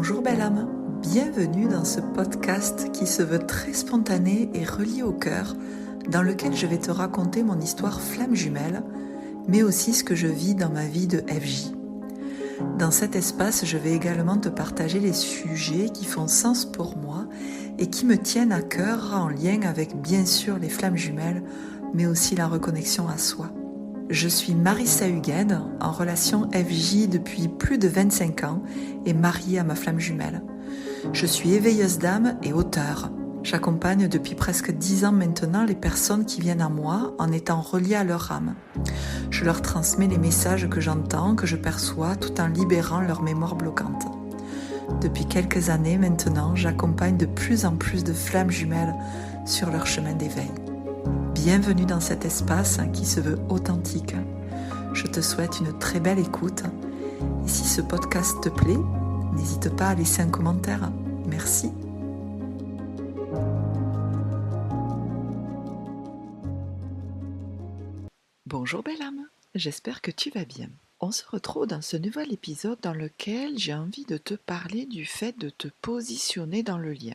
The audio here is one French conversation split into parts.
Bonjour belle âme, bienvenue dans ce podcast qui se veut très spontané et relié au cœur, dans lequel je vais te raconter mon histoire flamme jumelle, mais aussi ce que je vis dans ma vie de FJ. Dans cet espace, je vais également te partager les sujets qui font sens pour moi et qui me tiennent à cœur en lien avec bien sûr les flammes jumelles, mais aussi la reconnexion à soi. Je suis Marissa Hugued, en relation FJ depuis plus de 25 ans et mariée à ma flamme jumelle. Je suis éveilleuse d'âme et auteure. J'accompagne depuis presque 10 ans maintenant les personnes qui viennent à moi en étant reliées à leur âme. Je leur transmets les messages que j'entends, que je perçois, tout en libérant leur mémoire bloquante. Depuis quelques années maintenant, j'accompagne de plus en plus de flammes jumelles sur leur chemin d'éveil. Bienvenue dans cet espace qui se veut authentique. Je te souhaite une très belle écoute. Et si ce podcast te plaît, n'hésite pas à laisser un commentaire. Merci. Bonjour belle âme, j'espère que tu vas bien. On se retrouve dans ce nouvel épisode dans lequel j'ai envie de te parler du fait de te positionner dans le lien.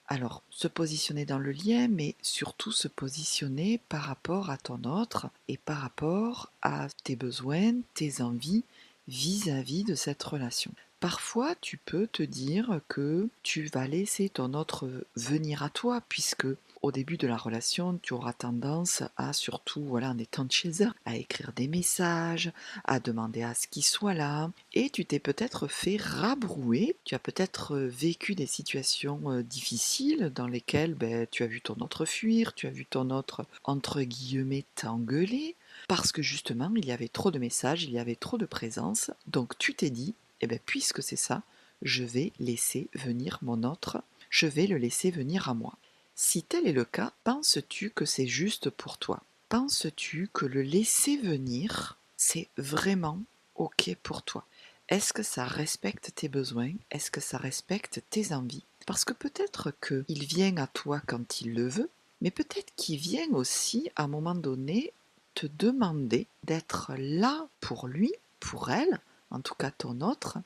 Alors, se positionner dans le lien, mais surtout se positionner par rapport à ton autre et par rapport à tes besoins, tes envies vis-à-vis de cette relation. Parfois, tu peux te dire que tu vas laisser ton autre venir à toi, puisque au début de la relation, tu auras tendance à, surtout en étant chez eux, à écrire des messages, à demander à ce qu'il soit là, et tu t'es peut-être fait rabrouer, tu as peut-être vécu des situations difficiles dans lesquelles tu as vu ton autre fuir, tu as vu ton autre, entre guillemets, t'engueuler, parce que justement, il y avait trop de messages, il y avait trop de présence, donc tu t'es dit, puisque c'est ça, je vais laisser venir mon autre, je vais le laisser venir à moi. Si tel est le cas, penses-tu que c'est juste pour toi ? Penses-tu que le laisser venir, c'est vraiment OK pour toi ? Est-ce que ça respecte tes besoins ? Est-ce que ça respecte tes envies ? Parce que peut-être qu'il vient à toi quand il le veut, mais peut-être qu'il vient aussi à un moment donné te demander d'être là pour lui, pour elle, en tout cas ton autre,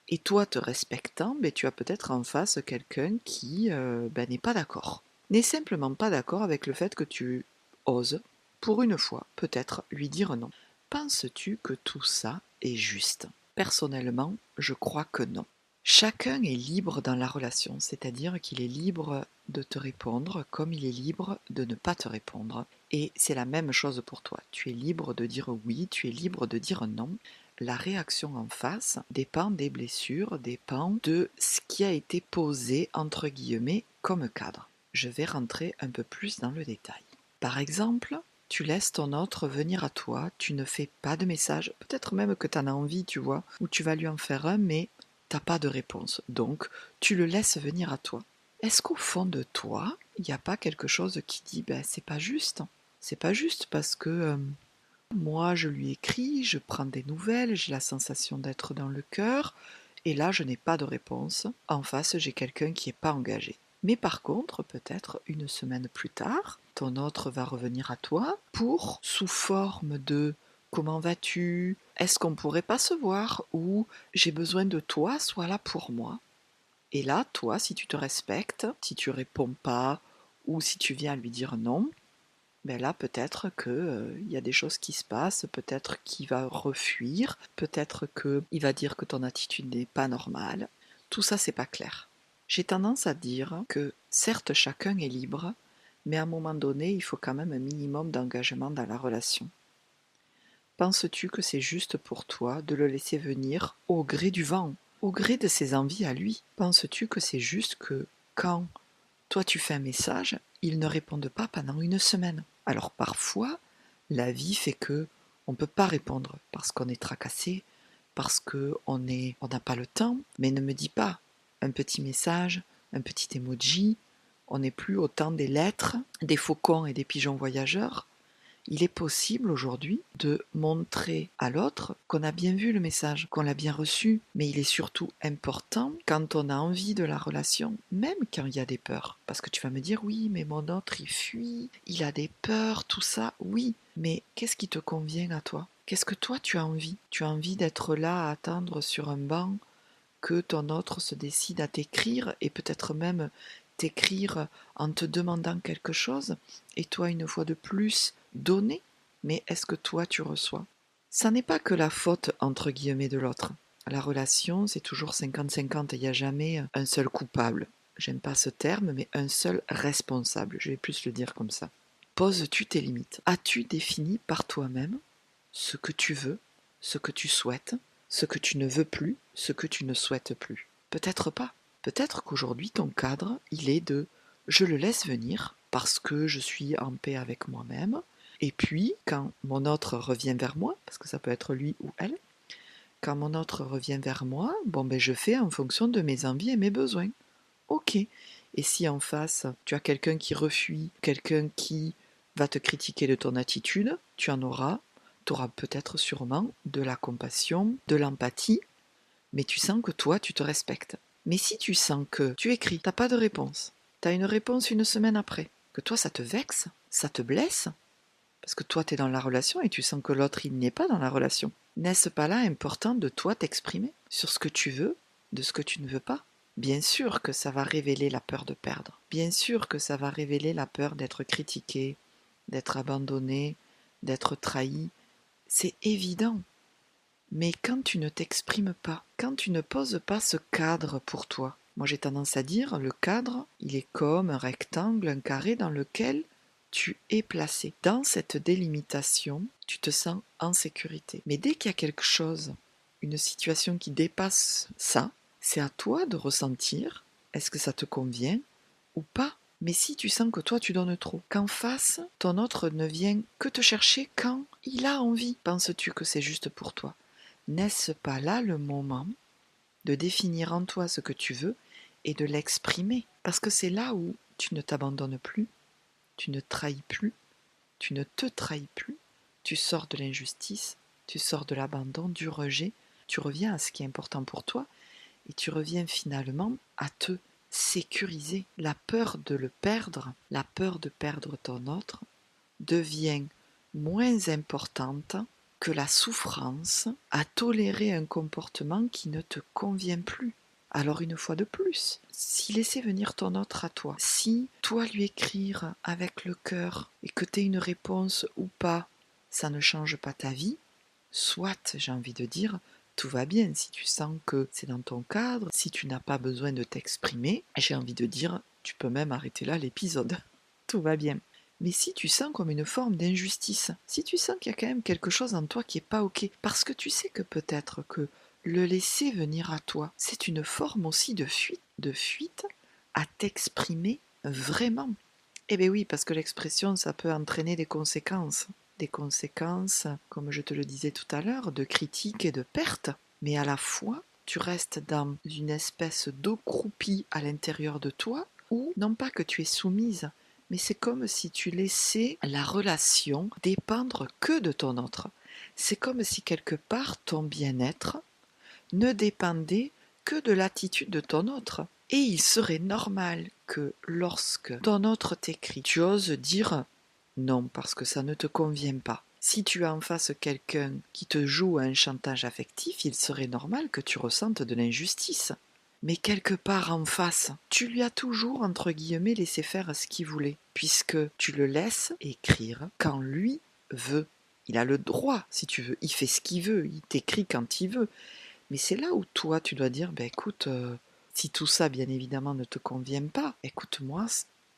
et toi te respectant, tu as peut-être en face quelqu'un qui n'est pas d'accord. N'est simplement pas d'accord avec le fait que tu oses, pour une fois, peut-être lui dire non. Penses-tu que tout ça est juste ? Personnellement, je crois que non. Chacun est libre dans la relation, c'est-à-dire qu'il est libre de te répondre comme il est libre de ne pas te répondre. Et c'est la même chose pour toi. Tu es libre de dire oui, tu es libre de dire non. La réaction en face dépend des blessures, dépend de ce qui a été posé, entre guillemets, comme cadre. Je vais rentrer un peu plus dans le détail. Par exemple, tu laisses ton autre venir à toi, tu ne fais pas de message, peut-être même que tu en as envie, tu vois, ou tu vas lui en faire un, mais tu n'as pas de réponse. Donc, tu le laisses venir à toi. Est-ce qu'au fond de toi, il n'y a pas quelque chose qui dit c'est pas juste ? C'est pas juste parce que moi je lui écris, je prends des nouvelles, j'ai la sensation d'être dans le cœur, et là je n'ai pas de réponse. En face, j'ai quelqu'un qui n'est pas engagé. Mais par contre, peut-être une semaine plus tard, ton autre va revenir à toi pour, sous forme de comment vas-tu ? Est-ce qu'on pourrait pas se voir ? Ou j'ai besoin de toi, sois là pour moi. Et là, toi, si tu te respectes, si tu réponds pas, ou si tu viens lui dire non, là peut-être qu'il y a des choses qui se passent, peut-être qu'il va refuir, peut-être qu'il va dire que ton attitude n'est pas normale. Tout ça, c'est pas clair. J'ai tendance à dire que certes chacun est libre, mais à un moment donné, il faut quand même un minimum d'engagement dans la relation. Penses-tu que c'est juste pour toi de le laisser venir au gré du vent, au gré de ses envies à lui ? Penses-tu que c'est juste que quand toi tu fais un message, il ne réponde pas pendant une semaine ? Alors parfois, la vie fait que on ne peut pas répondre parce qu'on est tracassé, parce qu'on n'a pas le temps, mais ne me dis pas un petit message, un petit emoji, on n'est plus au temps des lettres, des faucons et des pigeons voyageurs. Il est possible aujourd'hui de montrer à l'autre qu'on a bien vu le message, qu'on l'a bien reçu, mais il est surtout important quand on a envie de la relation, même quand il y a des peurs. Parce que tu vas me dire, oui, mais mon autre, il fuit, il a des peurs, tout ça, oui, mais qu'est-ce qui te convient à toi ? Qu'est-ce que toi tu as envie ? Tu as envie d'être là à attendre sur un banc que ton autre se décide à t'écrire et peut-être même t'écrire en te demandant quelque chose et toi une fois de plus donner, mais est-ce que toi tu reçois? Ça n'est pas que la faute entre guillemets de l'autre. La relation c'est toujours 50-50, il n'y a jamais un seul coupable. J'aime pas ce terme, mais un seul responsable, je vais plus le dire comme ça. Poses-tu tes limites? As-tu défini par toi-même ce que tu veux, ce que tu souhaites, ce que tu ne veux plus, ce que tu ne souhaites plus? Peut-être pas. Peut-être qu'aujourd'hui ton cadre, il est de je le laisse venir parce que je suis en paix avec moi-même. Et puis, quand mon autre revient vers moi, parce que ça peut être lui ou elle, quand mon autre revient vers moi, bon ben je fais en fonction de mes envies et mes besoins. Ok. Et si en face, tu as quelqu'un qui refuit, quelqu'un qui va te critiquer de ton attitude, tu auras peut-être sûrement de la compassion, de l'empathie, mais tu sens que toi, tu te respectes. Mais si tu sens que tu écris, t'as pas de réponse, t'as une réponse une semaine après, que toi ça te vexe, ça te blesse, parce que toi tu es dans la relation et tu sens que l'autre il n'est pas dans la relation, n'est-ce pas là important de toi t'exprimer sur ce que tu veux, de ce que tu ne veux pas? Bien sûr que ça va révéler la peur de perdre, bien sûr que ça va révéler la peur d'être critiqué, d'être abandonné, d'être trahi, c'est évident. Mais quand tu ne t'exprimes pas, quand tu ne poses pas ce cadre pour toi, moi j'ai tendance à dire, le cadre, il est comme un rectangle, un carré dans lequel tu es placé. Dans cette délimitation, tu te sens en sécurité. Mais dès qu'il y a quelque chose, une situation qui dépasse ça, c'est à toi de ressentir, est-ce que ça te convient ou pas? Mais si tu sens que toi tu donnes trop, qu'en face, ton autre ne vient que te chercher quand il a envie, penses-tu que c'est juste pour toi? N'est-ce pas là le moment de définir en toi ce que tu veux et de l'exprimer? Parce que c'est là où tu ne t'abandonnes plus, tu ne trahis plus, tu ne te trahis plus, tu sors de l'injustice, tu sors de l'abandon, du rejet, tu reviens à ce qui est important pour toi et tu reviens finalement à te sécuriser. La peur de le perdre, la peur de perdre ton autre devient moins importante que la souffrance à tolérer un comportement qui ne te convient plus. Alors une fois de plus, si laisser venir ton autre à toi, si toi lui écrire avec le cœur et que tu aies une réponse ou pas, ça ne change pas ta vie, soit, j'ai envie de dire, tout va bien. Si tu sens que c'est dans ton cadre, si tu n'as pas besoin de t'exprimer, j'ai envie de dire, tu peux même arrêter là l'épisode. Tout va bien. Mais si tu sens comme une forme d'injustice, si tu sens qu'il y a quand même quelque chose en toi qui n'est pas ok, parce que tu sais que peut-être que le laisser venir à toi, c'est une forme aussi de fuite à t'exprimer vraiment. Eh bien oui, parce que l'expression, ça peut entraîner des conséquences, comme je te le disais tout à l'heure, de critique et de perte, mais à la fois, tu restes dans une espèce d'eau croupie à l'intérieur de toi, où non pas que tu es soumise, mais c'est comme si tu laissais la relation dépendre que de ton autre. C'est comme si quelque part ton bien-être ne dépendait que de l'attitude de ton autre. Et il serait normal que lorsque ton autre t'écrit, tu oses dire non parce que ça ne te convient pas. Si tu as en face quelqu'un qui te joue un chantage affectif, il serait normal que tu ressentes de l'injustice. Mais quelque part en face, tu lui as toujours, entre guillemets, laissé faire ce qu'il voulait, puisque tu le laisses écrire quand lui veut. Il a le droit, si tu veux, il fait ce qu'il veut, il t'écrit quand il veut. Mais c'est là où toi, tu dois dire, ben écoute, si tout ça, bien évidemment, ne te convient pas, écoute-moi,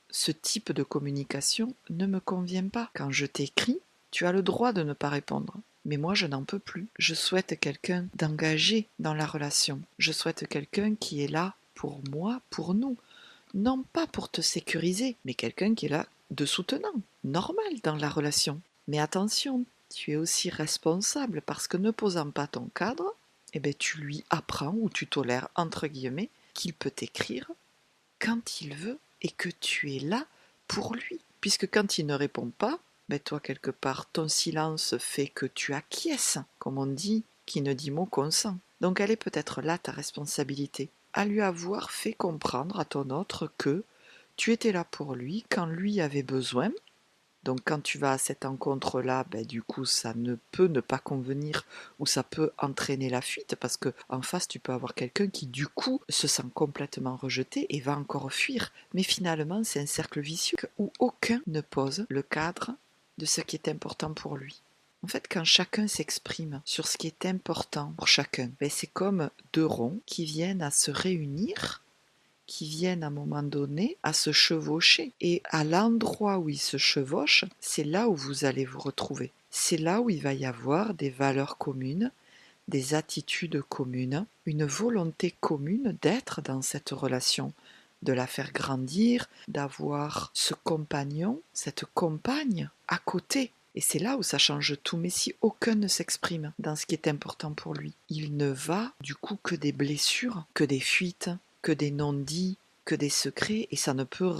ce type de communication ne me convient pas. Quand je t'écris, tu as le droit de ne pas répondre. Mais moi, je n'en peux plus. Je souhaite quelqu'un d'engagé dans la relation. Je souhaite quelqu'un qui est là pour moi, pour nous. Non pas pour te sécuriser, mais quelqu'un qui est là de soutenant, normal dans la relation. Mais attention, tu es aussi responsable parce que ne posant pas ton cadre, eh ben, tu lui apprends ou tu tolères, entre guillemets, qu'il peut t'écrire quand il veut et que tu es là pour lui. Puisque quand il ne répond pas, ben toi, quelque part, ton silence fait que tu acquiesces, comme on dit, qui ne dit mot consent. Donc elle est peut-être là ta responsabilité, à lui avoir fait comprendre à ton autre que tu étais là pour lui quand lui avait besoin, Donc quand tu vas à cette rencontre-là, du coup, ça ne peut ne pas convenir ou ça peut entraîner la fuite parce que en face, tu peux avoir quelqu'un qui, du coup, se sent complètement rejeté et va encore fuir. Mais finalement, c'est un cercle vicieux où aucun ne pose le cadre de ce qui est important pour lui. En fait, quand chacun s'exprime sur ce qui est important pour chacun, c'est comme deux ronds qui viennent à se réunir, qui viennent à un moment donné à se chevaucher. Et à l'endroit où ils se chevauchent, c'est là où vous allez vous retrouver. C'est là où il va y avoir des valeurs communes, des attitudes communes, une volonté commune d'être dans cette relation, de la faire grandir, d'avoir ce compagnon, cette compagne à côté. Et c'est là où ça change tout. Mais si aucun ne s'exprime dans ce qui est important pour lui, il ne va du coup que des blessures, que des fuites, que des non-dits, que des secrets. Et ça ne peut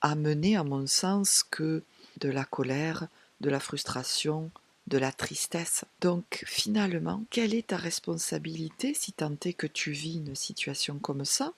amener, à mon sens, que de la colère, de la frustration, de la tristesse. Donc finalement, quelle est ta responsabilité si tant est que tu vis une situation comme ça,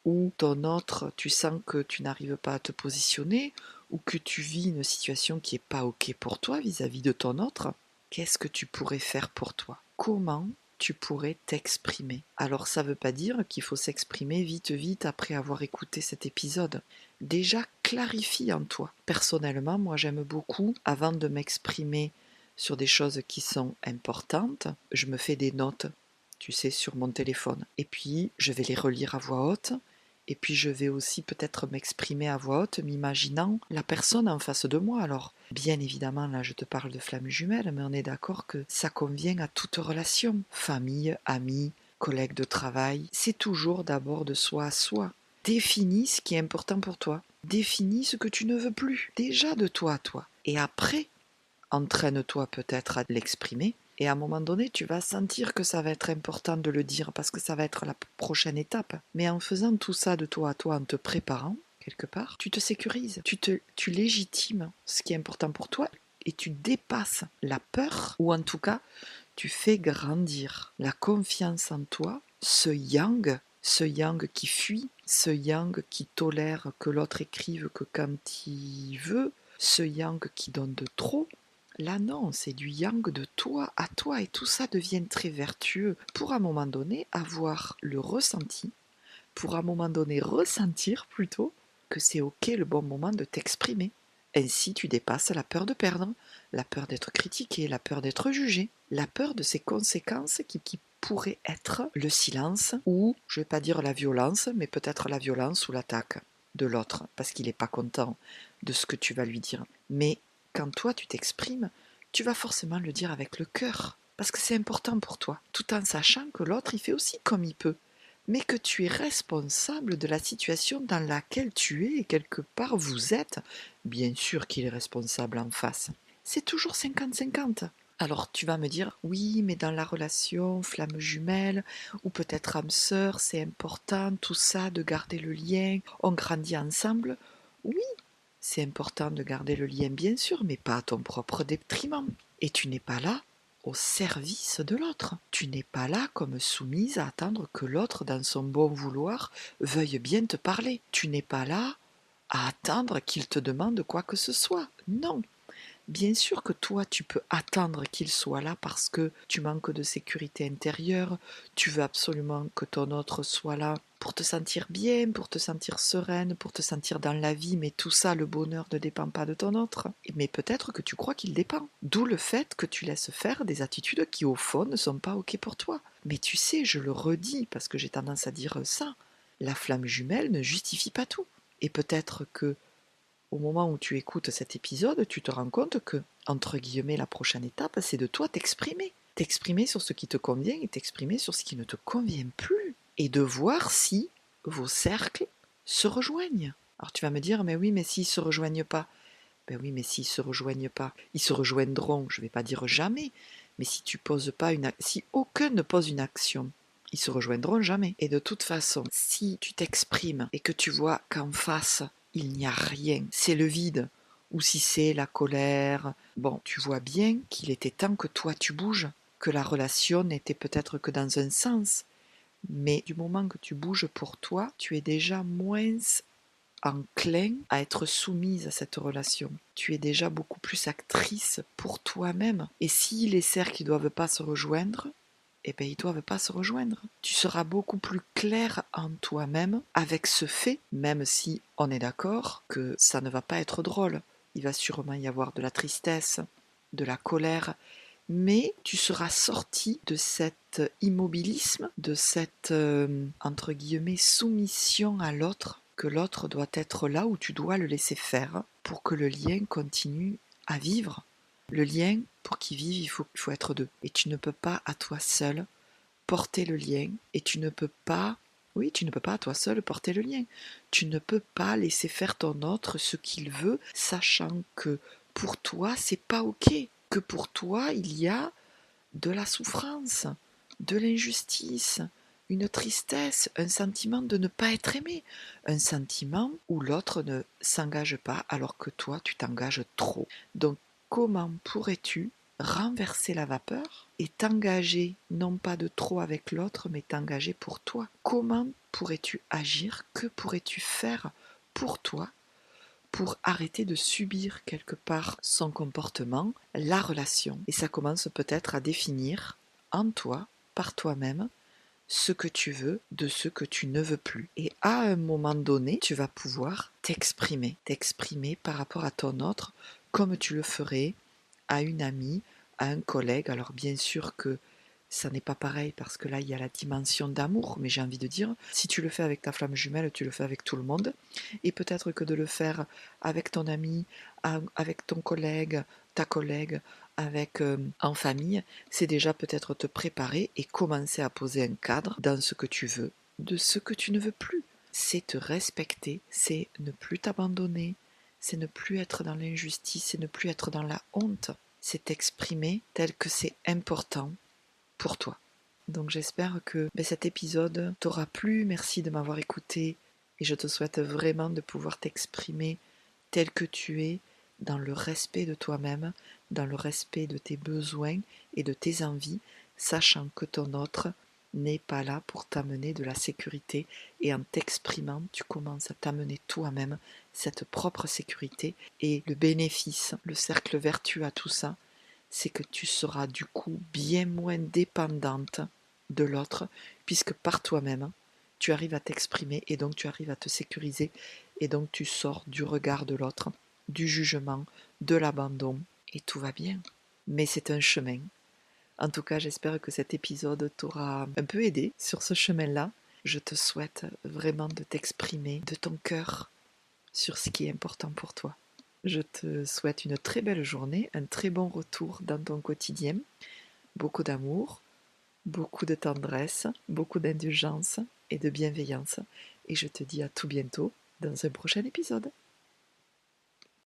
ou ton autre, tu sens que tu n'arrives pas à te positionner, ou que tu vis une situation qui n'est pas OK pour toi vis-à-vis de ton autre, qu'est-ce que tu pourrais faire pour toi? Comment tu pourrais t'exprimer? Alors ça ne veut pas dire qu'il faut s'exprimer vite vite après avoir écouté cet épisode. Déjà clarifie en toi. Personnellement, moi j'aime beaucoup, avant de m'exprimer sur des choses qui sont importantes, je me fais des notes, tu sais, sur mon téléphone. Et puis je vais les relire à voix haute. Et puis je vais aussi peut-être m'exprimer à voix haute, m'imaginant la personne en face de moi. Alors, bien évidemment, là je te parle de flammes jumelles, mais on est d'accord que ça convient à toute relation. Famille, amis, collègues de travail, c'est toujours d'abord de soi à soi. Définis ce qui est important pour toi. Définis ce que tu ne veux plus. Déjà de toi à toi. Et après, entraîne-toi peut-être à l'exprimer. Et à un moment donné, tu vas sentir que ça va être important de le dire parce que ça va être la prochaine étape. Mais en faisant tout ça de toi à toi, en te préparant, quelque part, tu te sécurises, tu légitimes ce qui est important pour toi et tu dépasses la peur, ou en tout cas, tu fais grandir la confiance en toi, ce yang qui fuit, ce yang qui tolère que l'autre écrive que quand il veut, ce yang qui donne de trop. Là non, c'est du yang de toi à toi et tout ça devient très vertueux pour à un moment donné avoir le ressenti, pour à un moment donné ressentir plutôt que c'est ok le bon moment de t'exprimer. Ainsi tu dépasses la peur de perdre, la peur d'être critiqué, la peur d'être jugé, la peur de ces conséquences qui pourraient être le silence ou, je ne vais pas dire la violence, mais peut-être la violence ou l'attaque de l'autre parce qu'il n'est pas content de ce que tu vas lui dire. Mais quand toi tu t'exprimes, tu vas forcément le dire avec le cœur, parce que c'est important pour toi, tout en sachant que l'autre il fait aussi comme il peut, mais que tu es responsable de la situation dans laquelle tu es et quelque part vous êtes. Bien sûr qu'il est responsable en face. C'est toujours 50-50. Alors tu vas me dire, oui, mais dans la relation flamme jumelle, ou peut-être âme sœur, c'est important, tout ça, de garder le lien, on grandit ensemble. Oui, c'est important de garder le lien, bien sûr, mais pas à ton propre détriment. Et tu n'es pas là au service de l'autre. Tu n'es pas là comme soumise à attendre que l'autre, dans son bon vouloir, veuille bien te parler. Tu n'es pas là à attendre qu'il te demande quoi que ce soit. Non. Bien sûr que toi, tu peux attendre qu'il soit là parce que tu manques de sécurité intérieure, tu veux absolument que ton autre soit là pour te sentir bien, pour te sentir sereine, pour te sentir dans la vie, mais tout ça, le bonheur ne dépend pas de ton autre. Mais peut-être que tu crois qu'il dépend. D'où le fait que tu laisses faire des attitudes qui, au fond, ne sont pas OK pour toi. Mais tu sais, je le redis parce que j'ai tendance à dire ça, la flamme jumelle ne justifie pas tout. Et peut-être que au moment où tu écoutes cet épisode, tu te rends compte que, entre guillemets, la prochaine étape, c'est de toi t'exprimer. T'exprimer sur ce qui te convient et t'exprimer sur ce qui ne te convient plus. Et de voir si vos cercles se rejoignent. Alors tu vas me dire, mais oui, mais s'ils ne se rejoignent pas. Ben oui, mais s'ils ne se rejoignent pas, ils se rejoindront, je ne vais pas dire jamais, mais si tu poses pas si aucun ne pose une action, ils se rejoindront jamais. Et de toute façon, si tu t'exprimes et que tu vois qu'en face, il n'y a rien, c'est le vide, ou si c'est la colère, bon, tu vois bien qu'il était temps que toi tu bouges, que la relation n'était peut-être que dans un sens, mais du moment que tu bouges pour toi, tu es déjà moins enclin à être soumise à cette relation. Tu es déjà beaucoup plus actrice pour toi-même. Et si les cercles ne doivent pas se rejoindre, eh bien, ils ne doivent pas se rejoindre. Tu seras beaucoup plus clair en toi-même avec ce fait, même si on est d'accord que ça ne va pas être drôle. Il va sûrement y avoir de la tristesse, de la colère, mais tu seras sorti de cet immobilisme, de cette, entre guillemets, soumission à l'autre, que l'autre doit être là où tu dois le laisser faire pour que le lien continue à vivre. Le lien, pour qu'il vive, il faut être deux. Et tu ne peux pas à toi seul porter le lien. Et tu ne peux pas, oui, tu ne peux pas à toi seul porter le lien. Tu ne peux pas laisser faire ton autre ce qu'il veut, sachant que pour toi, c'est pas ok. Que pour toi, il y a de la souffrance, de l'injustice, une tristesse, un sentiment de ne pas être aimé, un sentiment où l'autre ne s'engage pas alors que toi tu t'engages trop. Donc comment pourrais-tu renverser la vapeur et t'engager non pas de trop avec l'autre mais t'engager pour toi? Comment pourrais-tu agir? Que pourrais-tu faire pour toi pour arrêter de subir quelque part son comportement, la relation. Et ça commence peut-être à définir en toi, par toi-même, ce que tu veux de ce que tu ne veux plus. Et à un moment donné, tu vas pouvoir t'exprimer par rapport à ton autre comme tu le ferais à une amie, à un collègue. Alors bien sûr que ça n'est pas pareil parce que là il y a la dimension d'amour, mais j'ai envie de dire, si tu le fais avec ta flamme jumelle, tu le fais avec tout le monde. Et peut-être que de le faire avec ton ami, avec ton collègue, ta collègue, avec en famille, c'est déjà peut-être te préparer et commencer à poser un cadre dans ce que tu veux, de ce que tu ne veux plus. C'est te respecter, c'est ne plus t'abandonner, c'est ne plus être dans l'injustice, c'est ne plus être dans la honte, c'est t'exprimer tel que c'est important pour toi. Donc j'espère que cet épisode t'aura plu, merci de m'avoir écouté et je te souhaite vraiment de pouvoir t'exprimer tel que tu es, dans le respect de toi-même, dans le respect de tes besoins et de tes envies, sachant que ton autre n'est pas là pour t'amener de la sécurité et en t'exprimant, tu commences à t'amener toi-même cette propre sécurité et le bénéfice, le cercle vertueux à tout ça, c'est que tu seras du coup bien moins dépendante de l'autre puisque par toi-même, tu arrives à t'exprimer et donc tu arrives à te sécuriser et donc tu sors du regard de l'autre, du jugement, de l'abandon et tout va bien. Mais c'est un chemin. En tout cas, j'espère que cet épisode t'aura un peu aidé sur ce chemin-là. Je te souhaite vraiment de t'exprimer de ton cœur sur ce qui est important pour toi. Je te souhaite une très belle journée, un très bon retour dans ton quotidien, beaucoup d'amour, beaucoup de tendresse, beaucoup d'indulgence et de bienveillance. Et je te dis à tout bientôt dans un prochain épisode.